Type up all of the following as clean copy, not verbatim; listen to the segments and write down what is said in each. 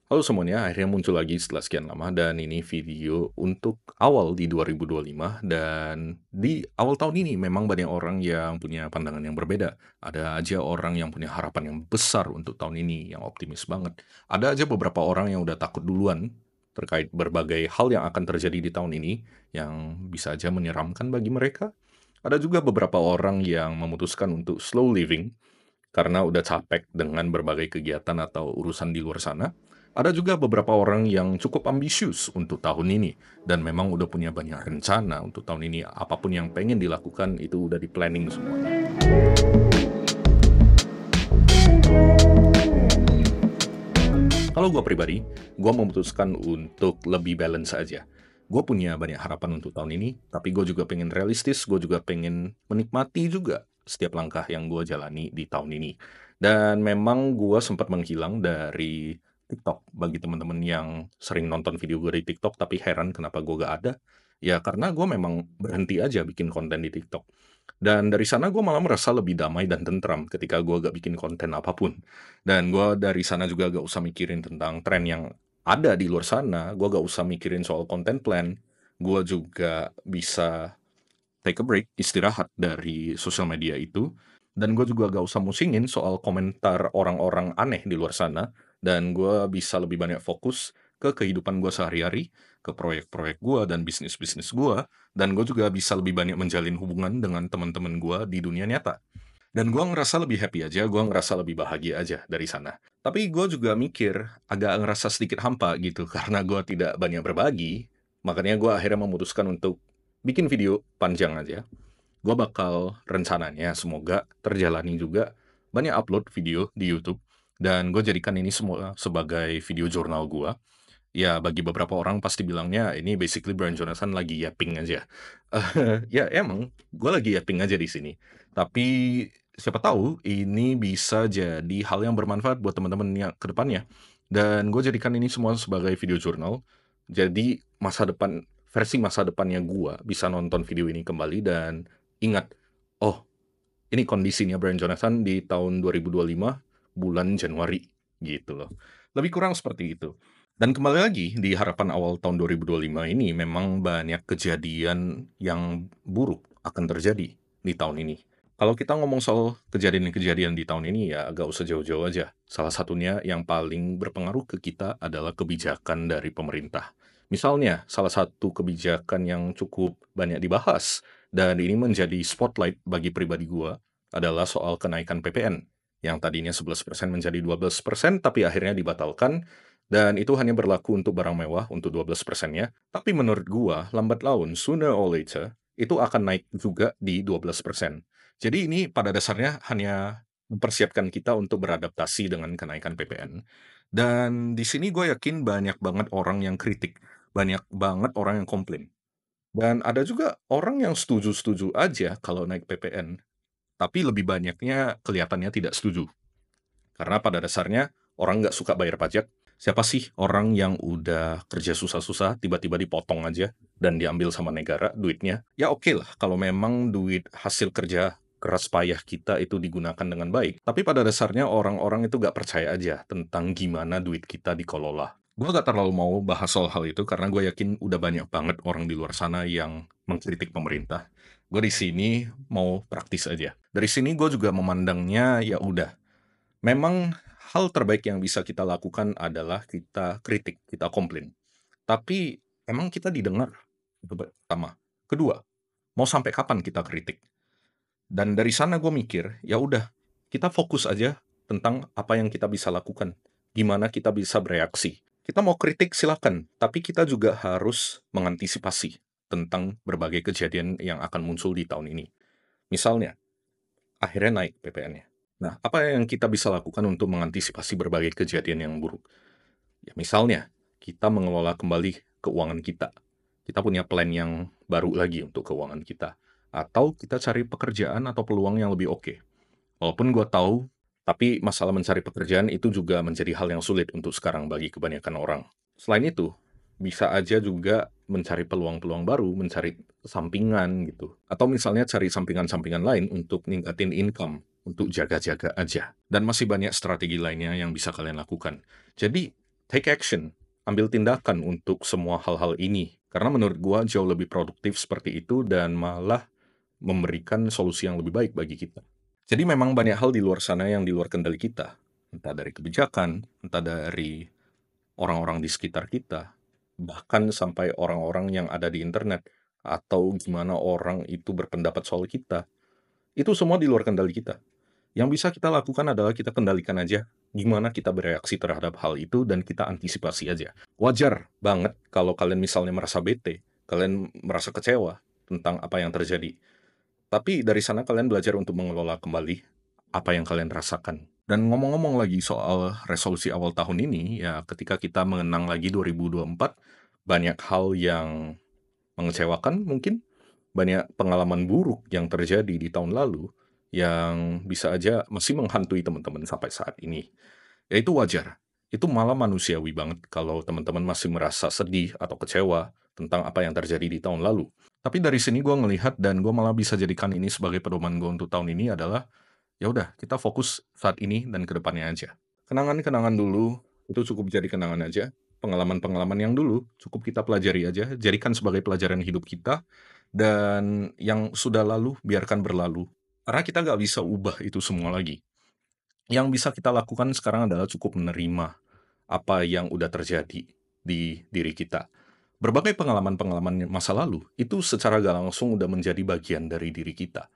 Halo semuanya, akhirnya muncul lagi setelah sekian lama dan ini video untuk awal di 2025 dan di awal tahun ini memang banyak orang yang punya pandangan yang berbeda. Ada aja orang yang punya harapan yang besar untuk tahun ini, yang optimis banget. Ada aja beberapa orang yang udah takut duluan terkait berbagai hal yang akan terjadi di tahun ini yang bisa aja menyeramkan bagi mereka. Ada juga beberapa orang yang memutuskan untuk slow living karena udah capek dengan berbagai kegiatan atau urusan di luar sana. Ada juga beberapa orang yang cukup ambisius untuk tahun ini dan memang udah punya banyak rencana untuk tahun ini. Apapun yang pengen dilakukan itu udah di-planning semuanya. Kalau gue pribadi, gue memutuskan untuk lebih balance aja. Gue punya banyak harapan untuk tahun ini, tapi gue juga pengen realistis, gue juga pengen menikmati juga setiap langkah yang gue jalani di tahun ini. Dan memang gue sempat menghilang dari TikTok. Bagi teman-teman yang sering nonton video gue di TikTok, tapi heran kenapa gue gak ada, ya karena gue memang berhenti aja bikin konten di TikTok. Dan dari sana gue malah merasa lebih damai dan tentram ketika gue gak bikin konten apapun. Dan gue dari sana juga gak usah mikirin tentang tren yang ada di luar sana, gue gak usah mikirin soal content plan, gue juga bisa take a break, istirahat dari sosial media itu, dan gue juga gak usah musingin soal komentar orang-orang aneh di luar sana, dan gue bisa lebih banyak fokus ke kehidupan gue sehari-hari, ke proyek-proyek gue dan bisnis-bisnis gue, dan gue juga bisa lebih banyak menjalin hubungan dengan teman-teman gue di dunia nyata. Dan gue ngerasa lebih happy aja, gue ngerasa lebih bahagia aja dari sana. Tapi gue juga mikir, agak ngerasa sedikit hampa gitu, karena gue tidak banyak berbagi, makanya gue akhirnya memutuskan untuk bikin video panjang aja. Gue bakal rencananya semoga terjalani juga banyak upload video di YouTube, dan gue jadikan ini semua sebagai video jurnal gue. Ya, bagi beberapa orang pasti bilangnya ini basically Brian Johnson lagi yapping aja. Ya emang, gue lagi yapping aja di sini. Tapi siapa tahu ini bisa jadi hal yang bermanfaat buat teman-teman yang ke depannya. Dan gue jadikan ini semua sebagai video jurnal. Jadi versi masa depannya gue bisa nonton video ini kembali dan ingat, oh ini kondisinya Brian Jonathan di tahun 2025 bulan Januari gitu loh. Lebih kurang seperti itu. Dan kembali lagi di harapan awal tahun 2025 ini memang banyak kejadian yang buruk akan terjadi di tahun ini. Kalau kita ngomong soal kejadian-kejadian di tahun ini ya agak usah jauh-jauh aja. Salah satunya yang paling berpengaruh ke kita adalah kebijakan dari pemerintah. Misalnya, salah satu kebijakan yang cukup banyak dibahas dan ini menjadi spotlight bagi pribadi gua adalah soal kenaikan PPN yang tadinya 11% menjadi 12%, tapi akhirnya dibatalkan dan itu hanya berlaku untuk barang mewah untuk 12%-nya. Tapi menurut gua, lambat laun, sooner or later, itu akan naik juga di 12%. Jadi ini pada dasarnya hanya mempersiapkan kita untuk beradaptasi dengan kenaikan PPN. Dan di sini gue yakin banyak banget orang yang kritik, banyak banget orang yang komplain. Dan ada juga orang yang setuju-setuju aja kalau naik PPN, tapi lebih banyaknya kelihatannya tidak setuju. Karena pada dasarnya orang nggak suka bayar pajak. Siapa sih orang yang udah kerja susah-susah tiba-tiba dipotong aja dan diambil sama negara duitnya? Ya oke lah kalau memang duit hasil kerja keras payah kita itu digunakan dengan baik. Tapi pada dasarnya orang-orang itu nggak percaya aja tentang gimana duit kita dikelola. Gue gak terlalu mau bahas soal hal itu karena gue yakin udah banyak banget orang di luar sana yang mengkritik pemerintah. Gue di sini mau praktis aja. Dari sini gue juga memandangnya ya udah. Memang hal terbaik yang bisa kita lakukan adalah kita kritik, kita komplain. Tapi emang kita didengar? Itu pertama. Kedua, mau sampai kapan kita kritik? Dan dari sana gue mikir, ya udah, kita fokus aja tentang apa yang kita bisa lakukan. Gimana kita bisa bereaksi. Kita mau kritik silakan, tapi kita juga harus mengantisipasi tentang berbagai kejadian yang akan muncul di tahun ini. Misalnya, akhirnya naik PPN-nya. Nah, apa yang kita bisa lakukan untuk mengantisipasi berbagai kejadian yang buruk? Ya, misalnya, kita mengelola kembali keuangan kita. Kita punya plan yang baru lagi untuk keuangan kita. Atau kita cari pekerjaan atau peluang yang lebih oke. Walaupun gue tahu, tapi masalah mencari pekerjaan itu juga menjadi hal yang sulit untuk sekarang bagi kebanyakan orang. Selain itu, bisa aja juga mencari peluang-peluang baru, mencari sampingan gitu. Atau misalnya cari sampingan-sampingan lain untuk ningkatin income, untuk jaga-jaga aja. Dan masih banyak strategi lainnya yang bisa kalian lakukan. Jadi, take action, ambil tindakan untuk semua hal-hal ini. Karena menurut gua jauh lebih produktif seperti itu dan malah memberikan solusi yang lebih baik bagi kita. Jadi memang banyak hal di luar sana yang di luar kendali kita. Entah dari kebijakan, entah dari orang-orang di sekitar kita, bahkan sampai orang-orang yang ada di internet, atau gimana orang itu berpendapat soal kita. Itu semua di luar kendali kita. Yang bisa kita lakukan adalah kita kendalikan aja gimana kita bereaksi terhadap hal itu dan kita antisipasi aja. Wajar banget kalau kalian misalnya merasa bete, kalian merasa kecewa tentang apa yang terjadi. Tapi dari sana kalian belajar untuk mengelola kembali apa yang kalian rasakan. Dan ngomong-ngomong lagi soal resolusi awal tahun ini, ya ketika kita mengenang lagi 2024, banyak hal yang mengecewakan mungkin, banyak pengalaman buruk yang terjadi di tahun lalu, yang bisa aja masih menghantui teman-teman sampai saat ini. Ya itu wajar. Itu malah manusiawi banget kalau teman-teman masih merasa sedih atau kecewa tentang apa yang terjadi di tahun lalu. Tapi dari sini gue ngelihat dan gue malah bisa jadikan ini sebagai pedoman gue untuk tahun ini adalah, ya udah kita fokus saat ini dan ke depannya aja. Kenangan-kenangan dulu itu cukup jadi kenangan aja. Pengalaman-pengalaman yang dulu cukup kita pelajari aja, jadikan sebagai pelajaran hidup kita, dan yang sudah lalu biarkan berlalu. Karena kita nggak bisa ubah itu semua lagi. Yang bisa kita lakukan sekarang adalah cukup menerima apa yang udah terjadi di diri kita. Berbagai pengalaman-pengalaman masa lalu itu secara gak langsung udah menjadi bagian dari diri kita.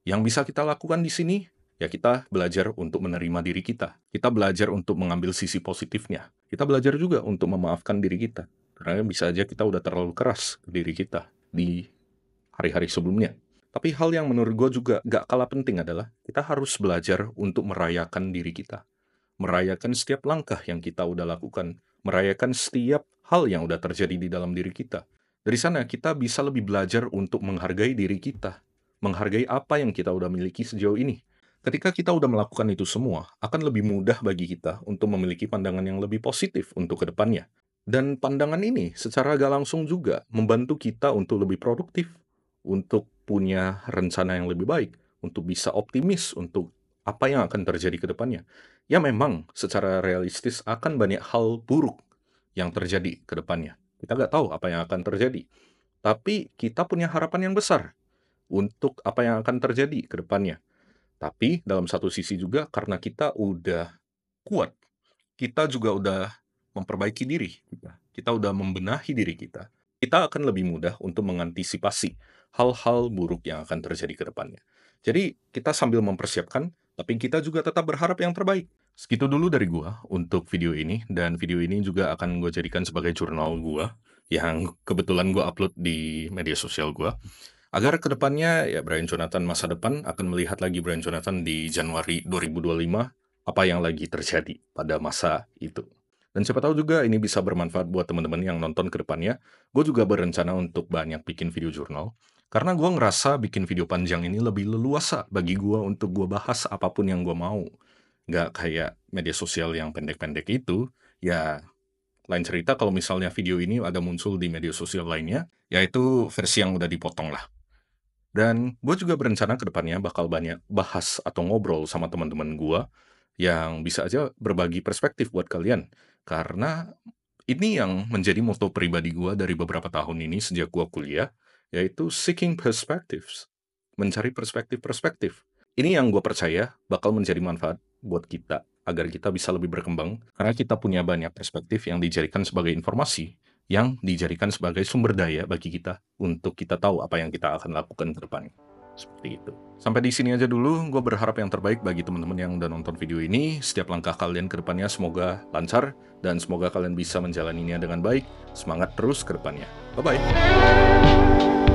Yang bisa kita lakukan di sini, ya kita belajar untuk menerima diri kita. Kita belajar untuk mengambil sisi positifnya. Kita belajar juga untuk memaafkan diri kita. Karena bisa aja kita udah terlalu keras ke diri kita di hari-hari sebelumnya. Tapi hal yang menurut gue juga gak kalah penting adalah kita harus belajar untuk merayakan diri kita. Merayakan setiap langkah yang kita udah lakukan. Merayakan setiap hal yang udah terjadi di dalam diri kita. Dari sana kita bisa lebih belajar untuk menghargai diri kita. Menghargai apa yang kita udah miliki sejauh ini. Ketika kita udah melakukan itu semua, akan lebih mudah bagi kita untuk memiliki pandangan yang lebih positif untuk kedepannya. Dan pandangan ini secara gak langsung juga membantu kita untuk lebih produktif, untuk punya rencana yang lebih baik, untuk bisa optimis untuk apa yang akan terjadi ke depannya. Ya memang secara realistis akan banyak hal buruk yang terjadi ke depannya. Kita nggak tahu apa yang akan terjadi. Tapi kita punya harapan yang besar untuk apa yang akan terjadi ke depannya. Tapi dalam satu sisi juga karena kita udah kuat, kita juga udah memperbaiki diri kita. Kita udah membenahi diri kita. Kita akan lebih mudah untuk mengantisipasi hal-hal buruk yang akan terjadi ke depannya. Jadi kita sambil mempersiapkan, tapi kita juga tetap berharap yang terbaik. Segitu dulu dari gua untuk video ini, dan video ini juga akan gue jadikan sebagai jurnal gua yang kebetulan gua upload di media sosial gua. Agar kedepannya ya Brian Jonathan masa depan akan melihat lagi Brian Jonathan di Januari 2025 apa yang lagi terjadi pada masa itu. Dan siapa tahu juga ini bisa bermanfaat buat teman-teman yang nonton ke depannya. Gue juga berencana untuk banyak bikin video jurnal. Karena gue ngerasa bikin video panjang ini lebih leluasa bagi gue untuk gue bahas apapun yang gue mau. Nggak kayak media sosial yang pendek-pendek itu. Ya, lain cerita kalau misalnya video ini ada muncul di media sosial lainnya, yaitu versi yang udah dipotong lah. Dan gue juga berencana ke depannya bakal banyak bahas atau ngobrol sama teman-teman gue yang bisa aja berbagi perspektif buat kalian. Karena ini yang menjadi moto pribadi gue dari beberapa tahun ini sejak gue kuliah, yaitu seeking perspectives, mencari perspektif-perspektif. Ini yang gue percaya bakal menjadi manfaat buat kita, agar kita bisa lebih berkembang, karena kita punya banyak perspektif yang dijadikan sebagai informasi, yang dijadikan sebagai sumber daya bagi kita untuk kita tahu apa yang kita akan lakukan ke depan. Seperti itu. Sampai di sini aja dulu, gue berharap yang terbaik bagi teman-teman yang udah nonton video ini. Setiap langkah kalian ke depannya semoga lancar, dan semoga kalian bisa menjalaninya dengan baik. Semangat terus ke depannya. Bye-bye!